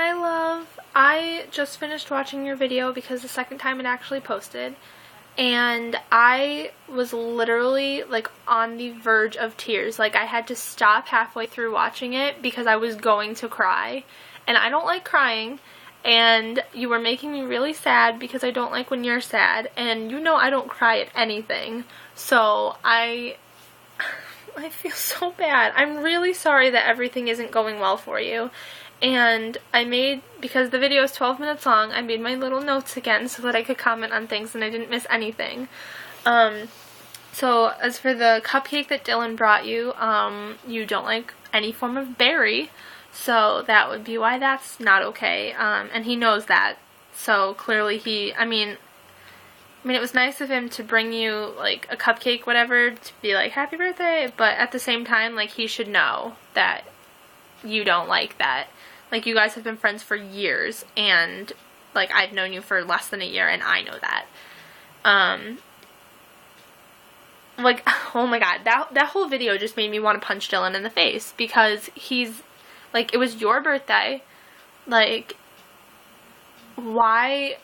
Hi, love. I just finished watching your video because the second time it actually posted, and I was literally like on the verge of tears. Like I had to stop halfway through watching it because I was going to cry, and I don't like crying, and you were making me really sad because I don't like when you're sad, and you know I don't cry at anything, so I feel so bad. I'm really sorry that everything isn't going well for you. And because the video is 12 minutes long, I made my little notes again so that I could comment on things and I didn't miss anything. So as for the cupcake that Dylan brought you, you don't like any form of berry, so that would be why that's not okay. And he knows that, so clearly I mean, it was nice of him to bring you, like, a cupcake, whatever, to be like, happy birthday, but at the same time, like, he should know that you don't like that. Like, you guys have been friends for years, and, like, I've known you for less than a year, and I know that. Like, oh my god, that whole video just made me want to punch Dylan in the face, because he's, like, it was your birthday, like, why...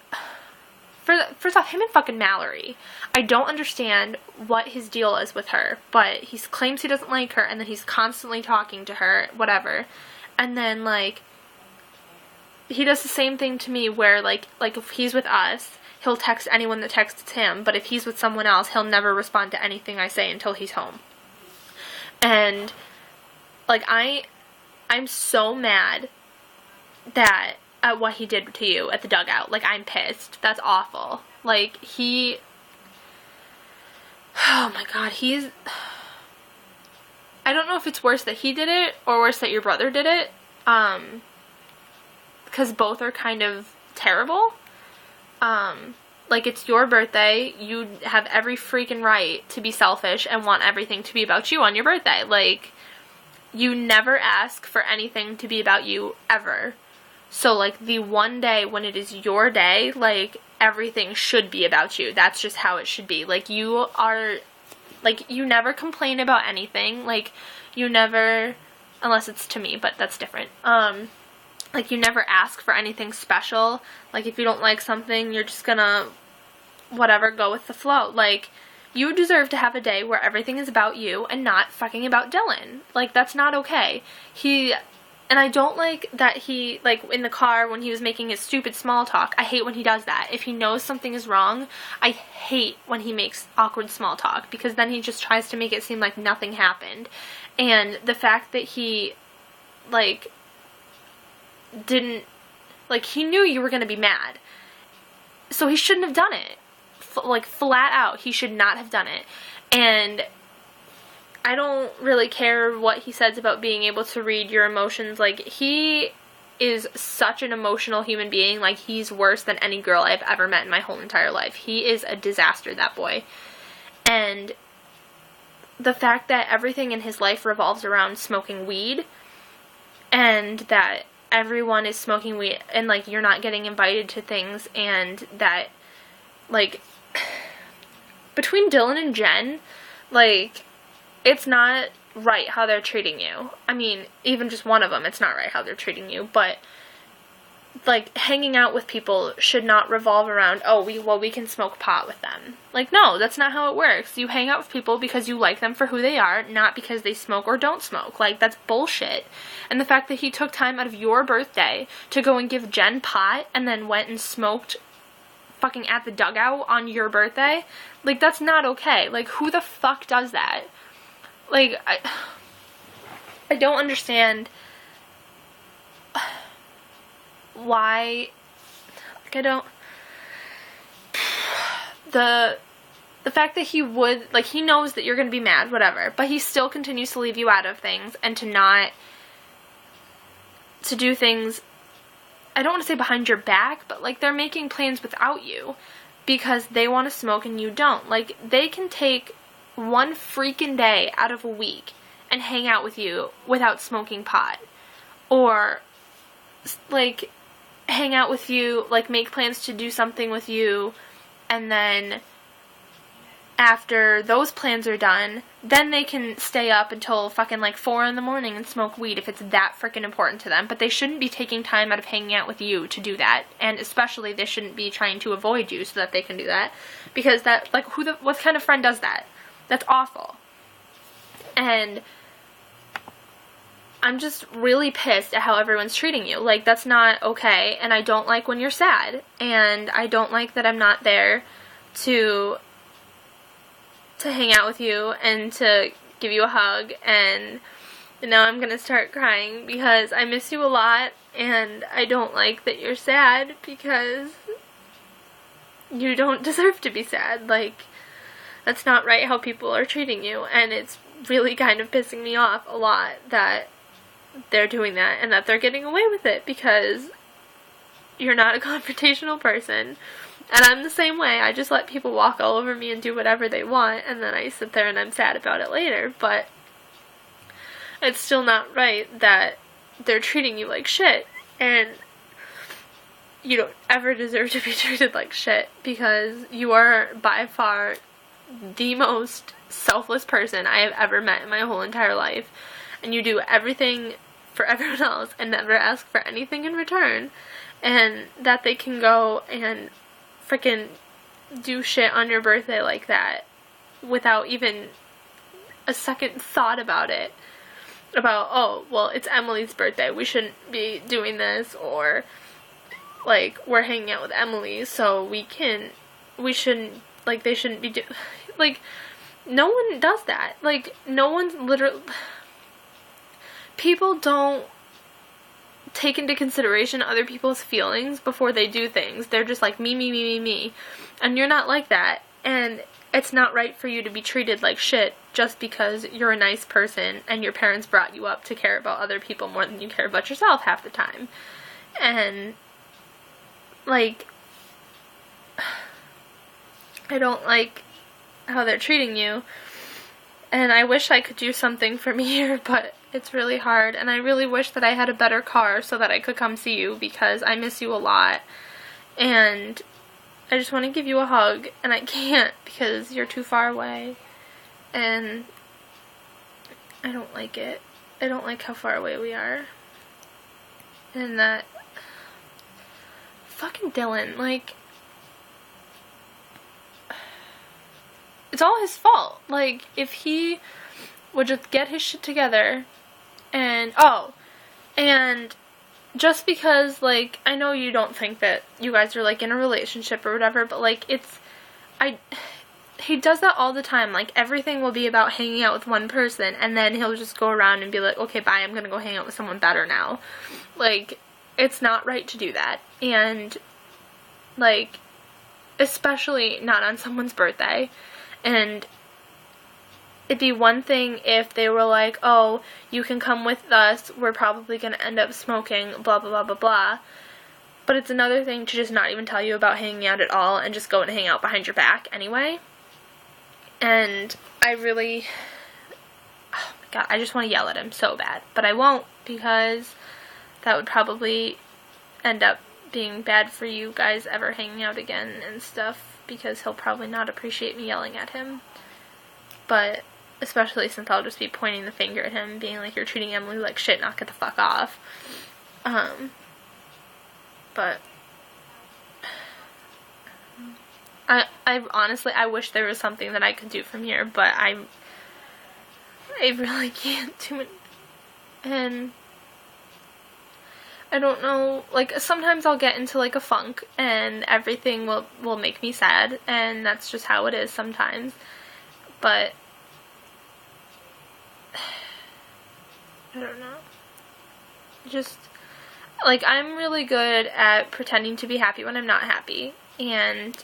First off, him and fucking Mallory. I don't understand what his deal is with her, but he claims he doesn't like her, and then he's constantly talking to her, whatever. And then, like, he does the same thing to me where, like if he's with us, he'll text anyone that texts him, but if he's with someone else, he'll never respond to anything I say until he's home. And, like, I'm so mad at what he did to you at the dugout. Like, I'm pissed. That's awful. Like, oh my god, I don't know if it's worse that he did it or worse that your brother did it, because both are kind of terrible. Like, it's your birthday, you have every freaking right to be selfish and want everything to be about you on your birthday. Like, you never ask for anything to be about you, ever. So, like, the one day when it is your day, like, everything should be about you. That's just how it should be. Like, you never complain about anything. Like, you never, unless it's to me, but that's different. Like, you never ask for anything special. Like, if you don't like something, you're just gonna, whatever, go with the flow. Like, you deserve to have a day where everything is about you and not fucking about Dylan. Like, that's not okay. And I don't like that he, like, in the car when he was making his stupid small talk, I hate when he does that. If he knows something is wrong, I hate when he makes awkward small talk, because then he just tries to make it seem like nothing happened. And the fact that he, like, didn't, like, he knew you were going to be mad. So he shouldn't have done it. Like, flat out, he should not have done it. And I don't really care what he says about being able to read your emotions. Like, he is such an emotional human being. Like, he's worse than any girl I've ever met in my whole entire life. He is a disaster, that boy. And the fact that everything in his life revolves around smoking weed, and that everyone is smoking weed, and, like, you're not getting invited to things, and that, like, between Dylan and Jen, like, it's not right how they're treating you. I mean, even just one of them, it's not right how they're treating you, but, like, hanging out with people should not revolve around, oh, we can smoke pot with them. Like, no, that's not how it works. You hang out with people because you like them for who they are, not because they smoke or don't smoke. Like, that's bullshit. And the fact that he took time out of your birthday to go and give Jen pot and then went and smoked fucking at the dugout on your birthday, like, that's not okay. Like, who the fuck does that? Like, I don't understand why, like, I don't, the fact that he would, like, he knows that you're gonna be mad, whatever, but he still continues to leave you out of things, and to do things, I don't want to say behind your back, but, like, they're making plans without you, because they want to smoke and you don't. Like, they can take one freaking day out of a week and hang out with you without smoking pot, or, like, hang out with you, like, make plans to do something with you, and then after those plans are done, then they can stay up until fucking like 4 in the morning and smoke weed if it's that freaking important to them. But they shouldn't be taking time out of hanging out with you to do that. And especially they shouldn't be trying to avoid you so that they can do that. Because that, like, what kind of friend does that? That's awful. And I'm just really pissed at how everyone's treating you. Like, that's not okay. And I don't like when you're sad. And I don't like that I'm not there to hang out with you and to give you a hug. And now I'm gonna start crying because I miss you a lot, and I don't like that you're sad because you don't deserve to be sad. Like, that's not right how people are treating you, and it's really kind of pissing me off a lot that they're doing that and that they're getting away with it because you're not a confrontational person. And I'm the same way. I just let people walk all over me and do whatever they want, and then I sit there and I'm sad about it later. But it's still not right that they're treating you like shit, and you don't ever deserve to be treated like shit because you are by far the most selfless person I have ever met in my whole entire life. And you do everything for everyone else and never ask for anything in return. And that they can go and freaking do shit on your birthday like that without even a second thought about it. About, oh, well, it's Emily's birthday, we shouldn't be doing this, or, like, we're hanging out with Emily, so we shouldn't, like, they shouldn't be like, no one does that. Like, no one's literally, people don't take into consideration other people's feelings before they do things. They're just like, me, me, me, me, me. And you're not like that. And it's not right for you to be treated like shit just because you're a nice person and your parents brought you up to care about other people more than you care about yourself half the time. And, like, I don't like how they're treating you. And I wish I could do something from here, but it's really hard, and I really wish that I had a better car so that I could come see you because I miss you a lot, and I just want to give you a hug, and I can't because you're too far away, and I don't like it. I don't like how far away we are, and that fucking Dylan, like, it's all his fault. Like, if he would just get his shit together. And just because, like, I know you don't think that you guys are, like, in a relationship or whatever, but, like, he does that all the time. Like, everything will be about hanging out with one person, and then he'll just go around and be like, okay, bye, I'm gonna go hang out with someone better now. Like, it's not right to do that. And, like, especially not on someone's birthday. And it'd be one thing if they were like, oh, you can come with us, we're probably going to end up smoking, blah, blah, blah, blah, blah. But it's another thing to just not even tell you about hanging out at all and just go and hang out behind your back anyway. And I really, oh my god, I just want to yell at him so bad. But I won't, because that would probably end up being bad for you guys ever hanging out again and stuff, because he'll probably not appreciate me yelling at him. But especially since I'll just be pointing the finger at him, being like, you're treating Emily like shit, knock it the fuck off. But I honestly, I wish there was something that I could do from here, but I really can't do it. And I don't know, like, sometimes I'll get into, like, a funk, and everything will make me sad, and that's just how it is sometimes. But I don't know. Just, like, I'm really good at pretending to be happy when I'm not happy, and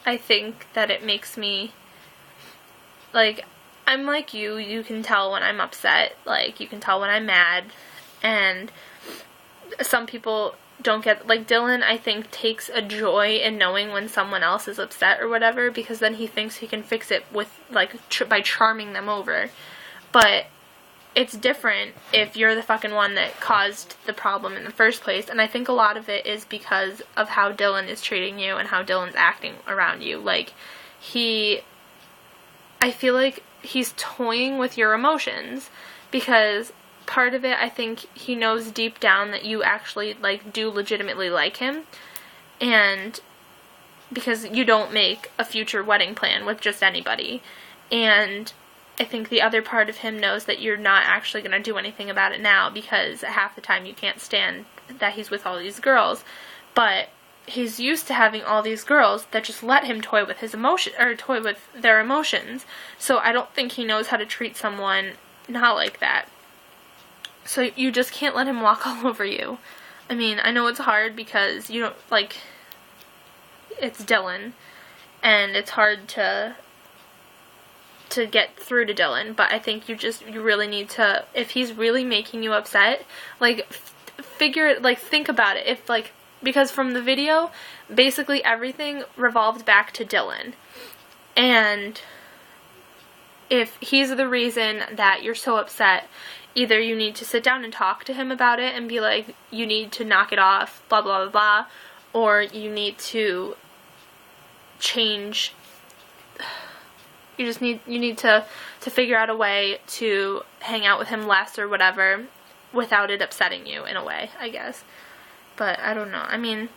I think that it makes me, like, I'm like you can tell when I'm upset, like, you can tell when I'm mad, and some people don't get, like, Dylan, I think, takes a joy in knowing when someone else is upset or whatever, because then he thinks he can fix it with, like, by charming them over. But it's different if you're the fucking one that caused the problem in the first place, and I think a lot of it is because of how Dylan is treating you and how Dylan's acting around you. Like, I feel like he's toying with your emotions, because part of it, I think he knows deep down that you actually, like, do legitimately like him, and because you don't make a future wedding plan with just anybody, and I think the other part of him knows that you're not actually going to do anything about it now, because half the time you can't stand that he's with all these girls, but he's used to having all these girls that just let him toy with his emotion, or toy with their emotions. So I don't think he knows how to treat someone not like that. So you just can't let him walk all over you. I mean, I know it's hard because you don't, like, it's Dylan, and it's hard to get through to Dylan, but I think you really need to, if he's really making you upset, like, think about it, if, like, because from the video, basically everything revolved back to Dylan. And if he's the reason that you're so upset, either you need to sit down and talk to him about it and be like, you need to knock it off, blah, blah, blah, blah, or you need to change. You need to figure out a way to hang out with him less or whatever without it upsetting you in a way, I guess. But I don't know. I mean,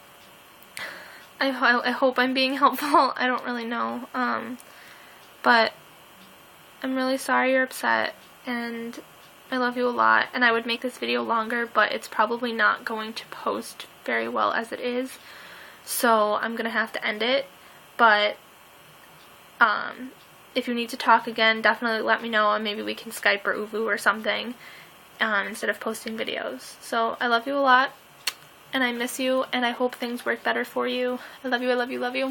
I hope I'm being helpful. I don't really know. But I'm really sorry you're upset, and I love you a lot. And I would make this video longer, but it's probably not going to post very well as it is. So I'm going to have to end it. But if you need to talk again, definitely let me know, and maybe we can Skype or Uvu or something instead of posting videos. So I love you a lot. And I miss you, and I hope things work better for you. I love you, I love you, love you.